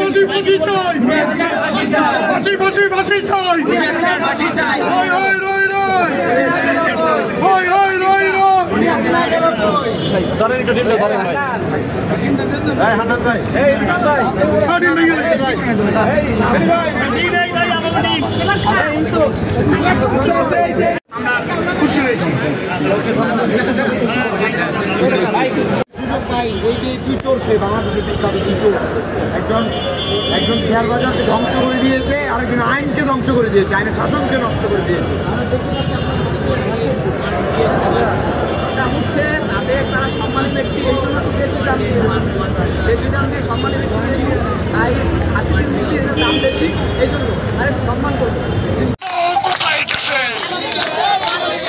ফাঁসি ফাঁসি চাই, ফাঁসি ফাঁসি ফাঁসি চাই, হয় হয় রয় রয়, হয় হয় রয় রয়। খুশি হয়েছি। এই যে দুই চোরকে বাংলাদেশের বিখ্যাত দুই চোর, একজন শেয়ার বাজারকে ধ্বংস করে দিয়েছে, আরেকজন আইনকে ধ্বংস করে দিয়েছে, আইনের শাসনকে নষ্ট করে দিয়েছে। হচ্ছে তাদের তারা সম্মানী ব্যক্তি, এই জন্য প্রেসিডেন্ট সম্মানী ব্যক্তি তাই হাসিনের দাম বেশি, এই জন্য আরেক সম্মান করবো।